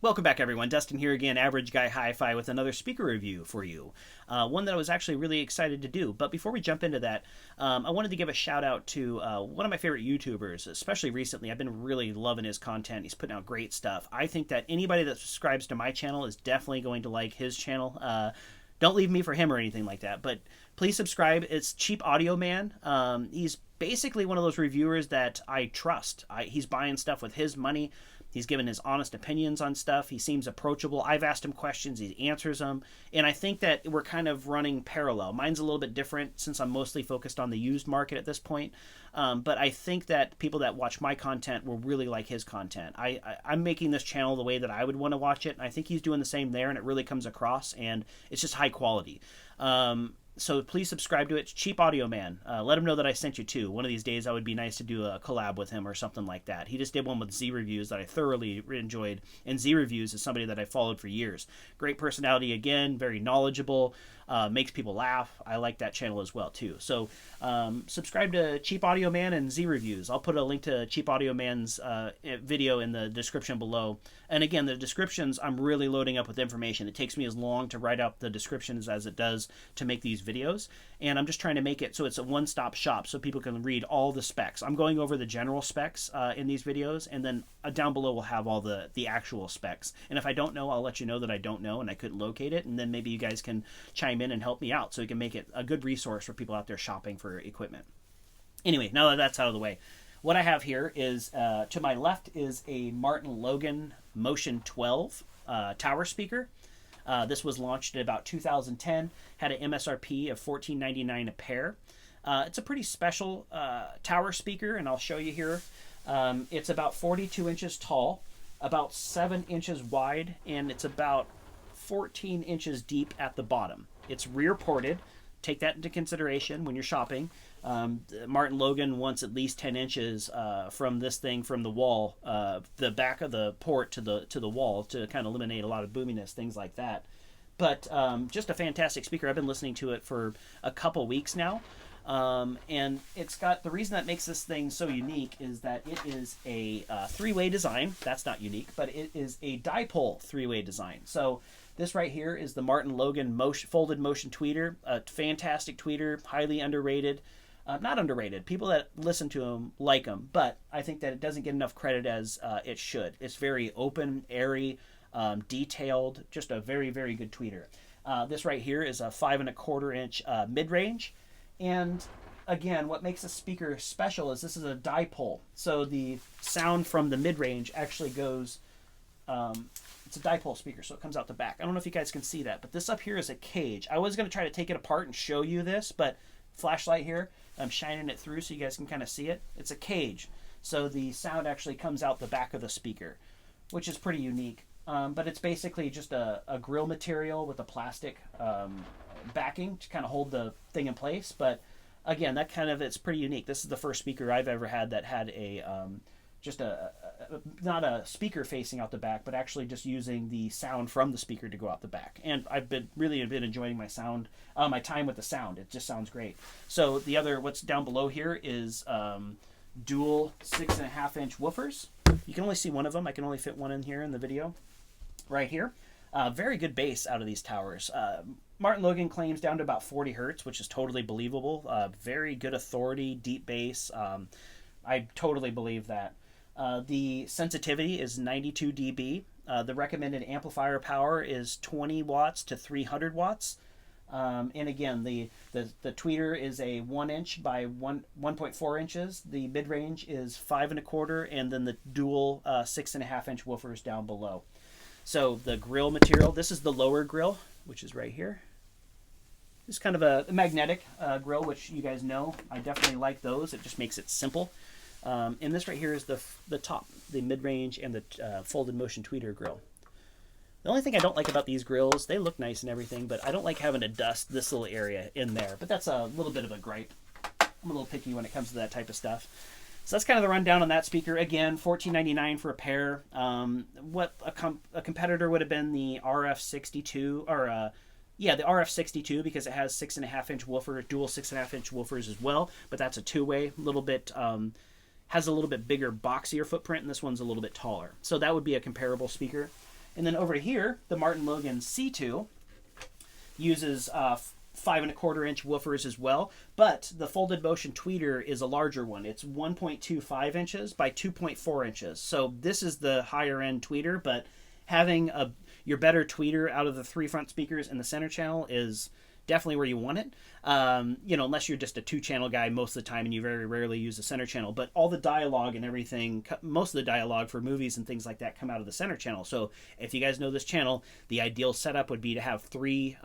Welcome back, everyone. Dustin here again, Average Guy Hi-Fi, with another speaker review for you. One that I was actually really excited to do. But before we jump into that, I wanted to give a shout out to one of my favorite YouTubers, especially recently. I've been really loving his content. He's putting out great stuff. I think that anybody that subscribes to my channel is definitely going to like his channel. Don't leave me for him or anything like that, but please subscribe. It's cheapaudioman. He's basically one of those reviewers that I trust. He's buying stuff with his money. He's given his honest opinions on stuff. He seems approachable. I've asked him questions. He answers them. And I think that we're kind of running parallel. Mine's a little bit different since I'm mostly focused on the used market at this point. But I think that people that watch my content will really like his content. I'm making this channel the way that I would want to watch it. And I think he's doing the same there, and it really comes across. And it's just high quality. So please subscribe to it. It's cheapaudioman. Let him know that I sent you too. One of these days, I would be nice to do a collab with him or something like that. He just did one with Z Reviews that I thoroughly enjoyed. And Z Reviews is somebody that I followed for years. Great personality again, very knowledgeable, makes people laugh. I like that channel as well too. So subscribe to Cheap Audio Man and Z Reviews. I'll put a link to Cheap Audio Man's video in the description below. And again, the descriptions, I'm really loading up with information. It takes me as long to write out the descriptions as it does to make these videos. And I'm just trying to make it so it's a one-stop shop so people can read all the specs. I'm going over the general specs in these videos, and then down below we'll have all the actual specs. And if I don't know, I'll let you know that I don't know and I couldn't locate it, and then maybe you guys can chime in and help me out so we can make it a good resource for people out there shopping for equipment. Anyway, now that that's out of the way, what I have here is, to my left is a Logan Motion 12 tower speaker. This was launched in about 2010, had an MSRP of $14.99 a pair. It's a pretty special tower speaker, and I'll show you here. It's about 42 inches tall, about 7 inches wide, and it's about 14 inches deep at the bottom. It's rear ported. Take that into consideration when you're shopping. Logan wants at least 10 inches from this thing, from the wall, the back of the port to the wall, to kind of eliminate a lot of boominess, things like that. But just a fantastic speaker. I've been listening to it for a couple weeks now. And it's got, the reason that makes this thing so unique is that it is a three-way design. That's not unique, but it is a dipole three-way design. So this right here is the Logan Motion, folded motion tweeter. A fantastic tweeter, highly underrated. Not underrated. People that listen to him like him, but I think that it doesn't get enough credit as it should. It's very open, airy, detailed, just a very, very good tweeter. This right here is a 5 1/4 inch mid-range. And again, what makes this speaker special is this is a dipole. So the sound from the mid-range actually goes, it's a dipole speaker, so it comes out the back. I don't know if you guys can see that, but this up here is a cage. I was going to try to take it apart and show you this, but flashlight here, I'm shining it through so you guys can kind of see it. It's a cage. So the sound actually comes out the back of the speaker, which is pretty unique. But it's basically just a grill material with a plastic backing to kind of hold the thing in place. But again, that kind of, it's pretty unique. This is the first speaker I've ever had that had a just not a speaker facing out the back, but actually just using the sound from the speaker to go out the back. And I've been really enjoying my time with the sound. It just sounds great. So the other, what's down below here is dual 6 1/2 inch woofers. You can only see one of them. I can only fit one in here in the video right here. Very good bass out of these towers. Logan claims down to about 40 hertz, which is totally believable. Very good authority, deep bass. I totally believe that. The sensitivity is 92 dB. The recommended amplifier power is 20 watts to 300 watts. And again, the tweeter is a 1 inch by 1.4 inches. The mid-range is 5 1/4, and then the dual 6 1/2 inch woofers down below. So the grill material, this is the lower grill, which is right here. It's kind of a magnetic grill, which you guys know. I definitely like those. It just makes it simple. And this right here is the top, the mid-range and the folded motion tweeter grill. The only thing I don't like about these grills, they look nice and everything, but I don't like having to dust this little area in there. But that's a little bit of a gripe. I'm a little picky when it comes to that type of stuff. So that's kind of the rundown on that speaker. Again, $14.99 for a pair. What a competitor would have been the RF62, or yeah, the RF62, because it has 6 1/2 inch woofer, dual 6 1/2 inch woofers as well. But that's a two-way, little bit. Has a little bit bigger, boxier footprint, and this one's a little bit taller. So that would be a comparable speaker. And then over here, the Martin Logan C2 uses 5¼ inch woofers as well, but the folded motion tweeter is a larger one. It's 1.25 inches by 2.4 inches. So this is the higher end tweeter, but having your better tweeter out of the 3 front speakers in the center channel is definitely where you want it. You know, unless you're just a 2-channel guy most of the time and you very rarely use the center channel. But all the dialogue and everything, most of the dialogue for movies and things like that come out of the center channel. So if you guys know this channel, the ideal setup would be to have 3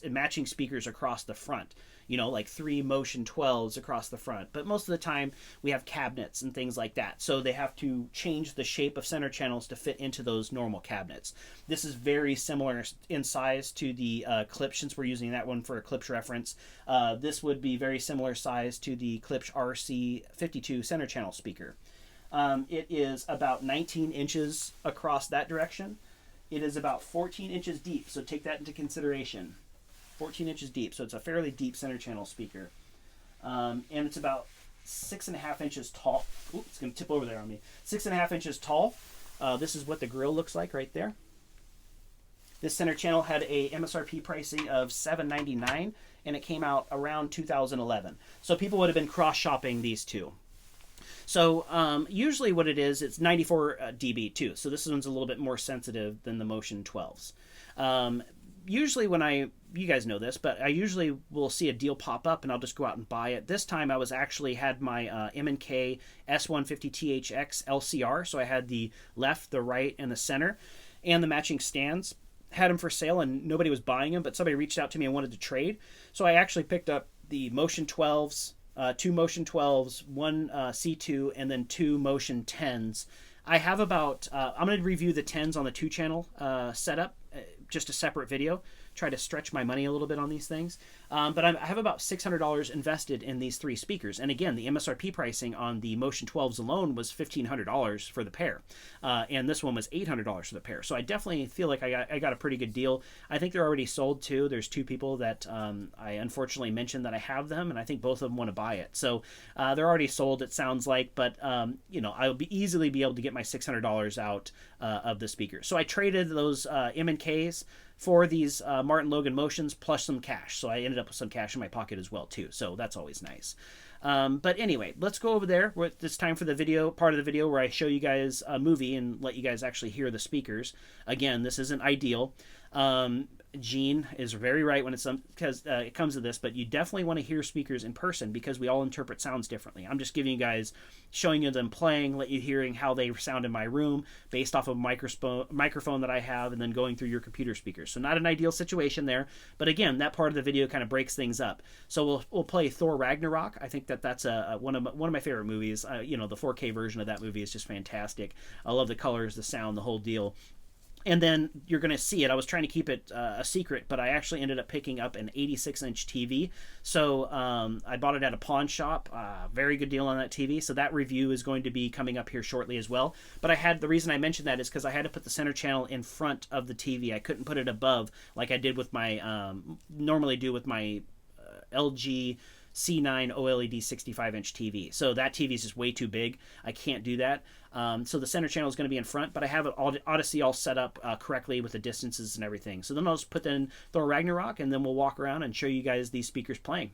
matching speakers across the front. You know, like 3 Motion 12s across the front. But most of the time, we have cabinets and things like that. So they have to change the shape of center channels to fit into those normal cabinets. This is very similar in size to the Klipsch, since we're using that one for a Klipsch reference. This would be very similar size to the Klipsch RC52 center channel speaker. It is about 19 inches across that direction. It is about 14 inches deep, so take that into consideration. 14 inches deep, so it's a fairly deep center channel speaker. And it's about 6.5 inches tall. Ooh, it's going to tip over there on me. 6.5 inches tall. This is what the grill looks like right there. This center channel had a MSRP pricing of $799, and it came out around 2011. So people would have been cross-shopping these two. So usually what it is, it's 94 dB too. So this one's a little bit more sensitive than the Motion 12s. Usually when you guys know this, but I usually will see a deal pop up and I'll just go out and buy it. This time I was actually had my M&K S150THX LCR. So I had the left, the right, and the center, and the matching stands. Had them for sale and nobody was buying them, but somebody reached out to me and wanted to trade. So I actually picked up the Motion 12s, 2 Motion 12s, 1 C2, and then 2 Motion 10s. I have about, I'm going to review the 10s on the 2-channel setup, just a separate video, try to stretch my money a little bit on these things. But I have about $600 invested in these 3 speakers. And again, the MSRP pricing on the Motion 12s alone was $1,500 for the pair. And this one was $800 for the pair. So I definitely feel like I got a pretty good deal. I think they're already sold too. There's 2 people that I unfortunately mentioned that I have them, and I think both of them want to buy it. So they're already sold, it sounds like, but you know, I'll easily be able to get my $600 out of the speaker. So I traded those M&Ks for these Martin Logan Motions plus some cash. So I ended up with some cash in my pocket as well too. So that's always nice. But anyway, let's go over there. It's time for the video, part of the video where I show you guys a movie and let you guys actually hear the speakers. Again, this isn't ideal. Gene is very right when it comes to this, but you definitely want to hear speakers in person because we all interpret sounds differently. I'm just giving you guys, showing you them playing, let you hearing how they sound in my room based off of a microphone that I have, and then going through your computer speakers. So not an ideal situation there, but again, that part of the video kind of breaks things up. So we'll play Thor Ragnarok. I think that's one of my favorite movies. You know, the 4K version of that movie is just fantastic. I love the colors, the sound, the whole deal. And then you're going to see it. I was trying to keep it a secret, but I actually ended up picking up an 86-inch TV. So I bought it at a pawn shop. Very good deal on that TV. So that review is going to be coming up here shortly as well. But the reason I mentioned that is because I had to put the center channel in front of the TV. I couldn't put it above like I did with my normally do with my LG C9 OLED 65-inch TV. So that TV is just way too big. I can't do that. So the center channel is going to be in front, but I have Odyssey all set up correctly with the distances and everything. So then I'll just put in Thor Ragnarok, and then we'll walk around and show you guys these speakers playing.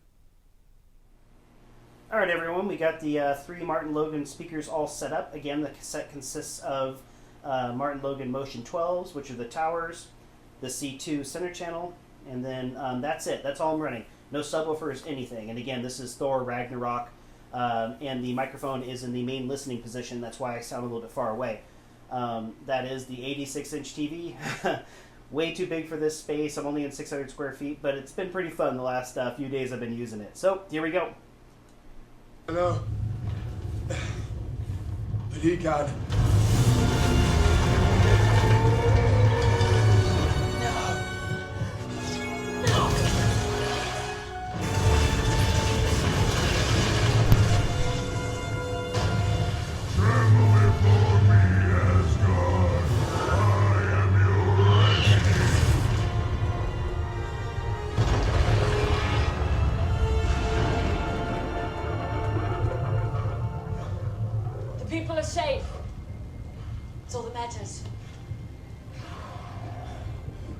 All right, everyone, we got the 3 Martin Logan speakers all set up. Again, the set consists of Martin Logan Motion 12s, which are the towers, the C2 center channel, and then that's it. That's all I'm running. No subwoofers, anything. And again, this is Thor Ragnarok, and the microphone is in the main listening position. That's why I sound a little bit far away. That is the 86-inch TV. Way too big for this space. I'm only in 600 square feet, but it's been pretty fun the last few days I've been using it. So, here we go. Hello. Pretty God. People are safe.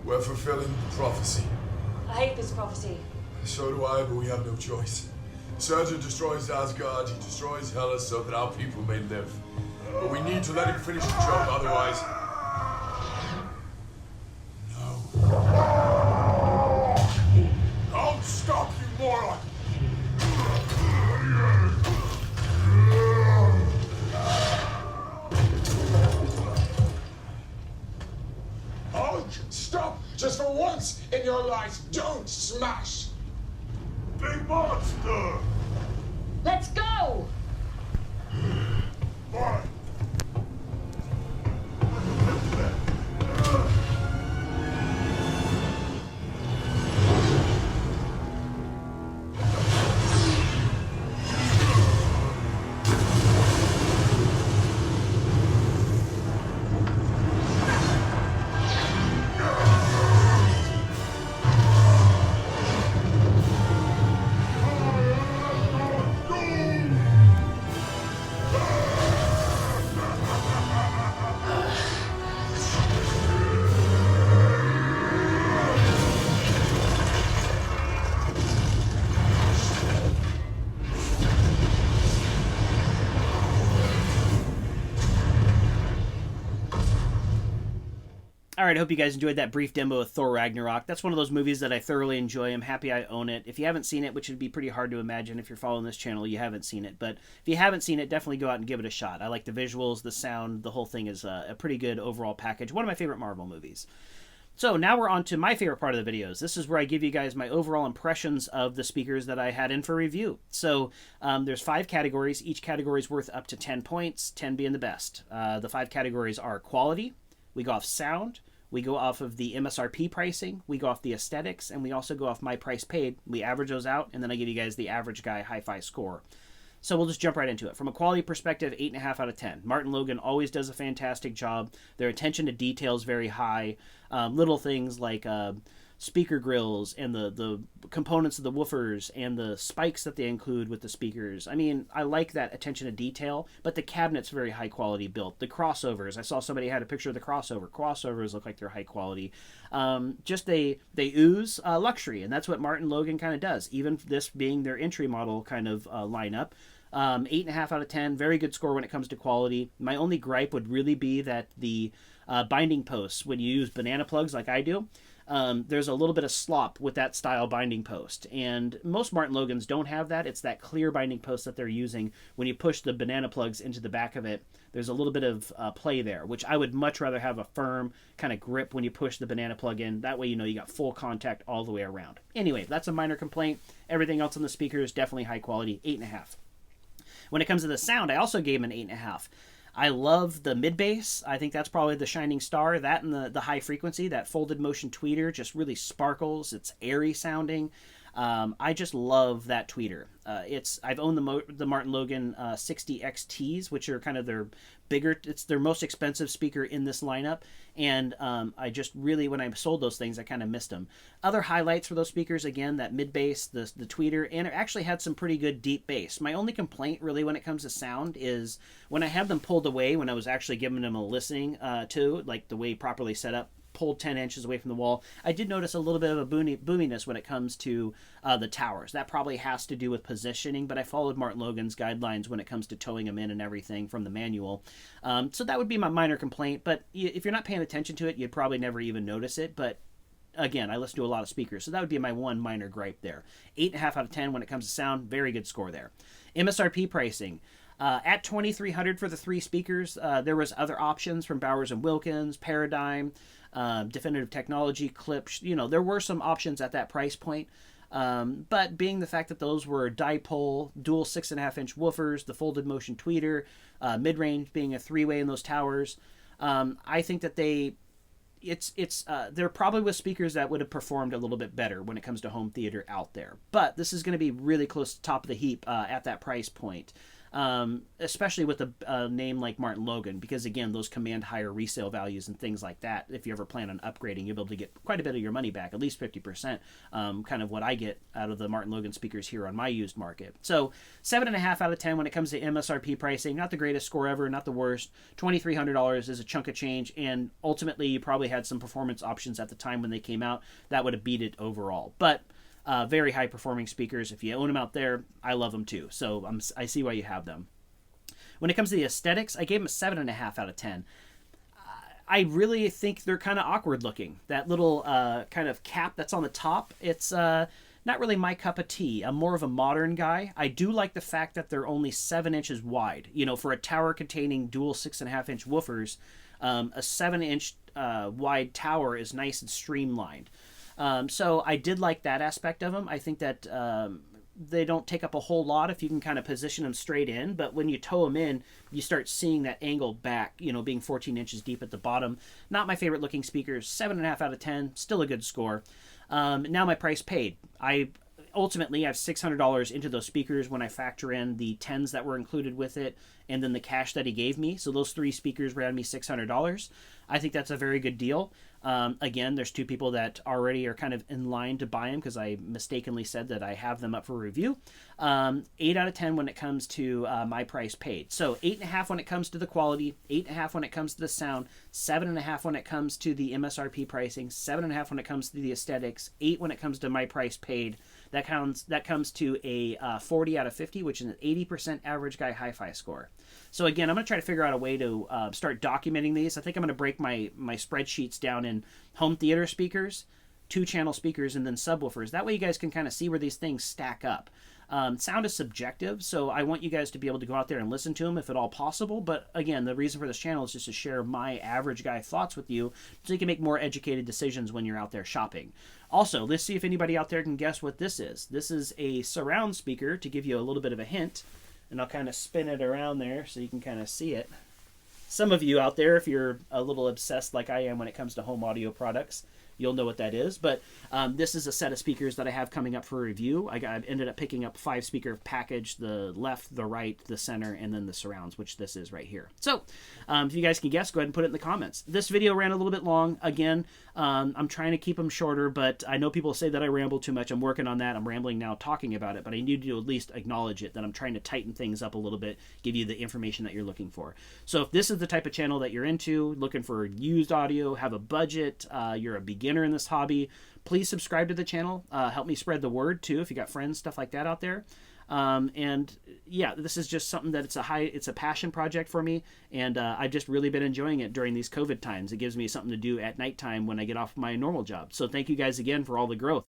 We're fulfilling prophecy. I hate this prophecy. So do I, but we have no choice. Surgeon destroys Asgard, he destroys Hela so that our people may live. But we need to let him finish the job, otherwise... No. Don't stop, you moron! Hulk, stop! Just for once in your life, don't smash! Big monster! Let's go! Fine. Alright, I hope you guys enjoyed that brief demo of Thor Ragnarok. That's one of those movies that I thoroughly enjoy. I'm happy I own it. If you haven't seen it, which would be pretty hard to imagine if you're following this channel, you haven't seen it. But if you haven't seen it, definitely go out and give it a shot. I like the visuals, the sound, the whole thing is a pretty good overall package. One of my favorite Marvel movies. So now we're on to my favorite part of the videos. This is where I give you guys my overall impressions of the speakers that I had in for review. So there's 5 categories. Each category is worth up to 10 points, 10 being the best. The 5 categories are quality, we go off sound, we go off of the MSRP pricing, we go off the aesthetics, and we also go off my price paid. We average those out, and then I give you guys the average guy HiFi score. So we'll just jump right into it. From a quality perspective, 8.5 out of 10. Martin Logan always does a fantastic job. Their attention to detail is very high. Little things like speaker grills and the components of the woofers and the spikes that they include with the speakers. I mean, I like that attention to detail, but the cabinet's very high quality built. The crossovers, I saw somebody had a picture of the crossover. Crossovers look like they're high quality. Just they ooze luxury, and that's what Martin Logan kind of does, even this being their entry model kind of lineup. 8.5 out of 10, very good score when it comes to quality. My only gripe would really be that the binding posts, when you use banana plugs like I do, there's a little bit of slop with that style binding post, and most Martin Logans don't have that. It's that clear binding post that they're using. When you push the banana plugs into the back of it, there's a little bit of play there, which I would much rather have a firm kind of grip when you push the banana plug in. That way you know you got full contact all the way around. Anyway, that's a minor complaint. Everything else on the speaker is definitely high quality. 8.5. When it comes to the sound, I also gave him an 8.5. I love the mid bass. I think that's probably the shining star. That and the high frequency, that folded motion tweeter just really sparkles. It's airy sounding. I just love that tweeter. I've owned the Martin Logan 60 XTs, which are kind of their bigger. It's their most expensive speaker in this lineup, and I just really, when I sold those things, I kind of missed them. Other highlights for those speakers, again, that mid bass, the tweeter, and it actually had some pretty good deep bass. My only complaint really when it comes to sound is when I have them pulled away, when I was actually giving them a listening to, like the way properly set up, pulled 10 inches away from the wall, I did notice a little bit of a boominess when it comes to the towers. That probably has to do with positioning, but I followed Martin Logan's guidelines when it comes to towing them in and everything from the manual. So that would be my minor complaint, but if you're not paying attention to it, you'd probably never even notice it. But again, I listen to a lot of speakers, so that would be my one minor gripe there. 8.5 out of 10 when it comes to sound. Very good score there. MSRP pricing. At $2,300 for the 3 speakers, there was other options from Bowers & Wilkins, Paradigm, Definitive Technology, Klipsch. You know, there were some options at that price point. But being the fact that those were dipole, dual 6.5-inch woofers, the folded motion tweeter, Midrange being a 3-way in those towers, I think that they're probably with speakers that would have performed a little bit better when it comes to home theater out there. But this is going to be really close to top of the heap at that price point. especially with a name like Martin Logan, because again, those command higher resale values and things like that. If you ever plan on upgrading, you'll be able to get quite a bit of your money back, at least 50%, kind of what I get out of the Martin Logan speakers here on my used market. So 7.5 out of 10 when it comes to MSRP pricing. Not the greatest score ever, not the worst. $2,300 is a chunk of change, and ultimately you probably had some performance options at the time when they came out that would have beat it overall. But very high performing speakers. If you own them out there, I love them too. So I see why you have them. When it comes to the aesthetics, I gave them a 7.5 out of 10. I really think they're kind of awkward looking. That little kind of cap that's on the top, it's not really my cup of tea. I'm more of a modern guy. I do like the fact that they're only 7 inches wide. You know, for a tower containing dual 6.5-inch woofers, a 7-inch wide tower is nice and streamlined. So I did like that aspect of them. I think that they don't take up a whole lot if you can kind of position them straight in, but when you tow them in, you start seeing that angle back, you know, being 14 inches deep at the bottom. Not my favorite looking speakers. 7.5 out of 10, still a good score. Now my price paid. Ultimately, I have $600 into those speakers when I factor in the 10s that were included with it and then the cash that he gave me. So those 3 speakers ran me $600. I think that's a very good deal. Again, there's 2 people that already are kind of in line to buy them because I mistakenly said that I have them up for review. 8 out of 10 when it comes to my price paid. So 8.5 when it comes to the quality, 8.5 when it comes to the sound, 7.5 when it comes to the MSRP pricing, 7.5 when it comes to the aesthetics, 8 when it comes to my price paid. That comes to a 40 out of 50, which is an 80% average guy HiFi score. So again, I'm going to try to figure out a way to start documenting these. I think I'm going to break my spreadsheets down in home theater speakers, 2-channel speakers, and then subwoofers. That way you guys can kind of see where these things stack up. Sound is subjective, so I want you guys to be able to go out there and listen to them if at all possible. But again, the reason for this channel is just to share my average guy thoughts with you so you can make more educated decisions when you're out there shopping. Also, let's see if anybody out there can guess what this is. This is a surround speaker, to give you a little bit of a hint. And I'll kind of spin it around there so you can kind of see it. Some of you out there, if you're a little obsessed like I am when it comes to home audio products, you'll know what that is. But this is a set of speakers that I have coming up for review. I ended up picking up 5-speaker package, the left, the right, the center, and then the surrounds, which this is right here. So if you guys can guess, go ahead and put it in the comments. This video ran a little bit long. Again, I'm trying to keep them shorter, but I know people say that I ramble too much. I'm working on that. I'm rambling now talking about it, but I need to at least acknowledge it, that I'm trying to tighten things up a little bit, give you the information that you're looking for. So if this is the type of channel that you're into, looking for used audio, have a budget, you're a beginner in this hobby, please subscribe to the channel. Help me spread the word too if you got friends, stuff like that out there. And yeah, this is just something that it's a passion project for me, and I've just really been enjoying it during these COVID times. It gives me something to do at nighttime when I get off my normal job. So thank you guys again for all the growth.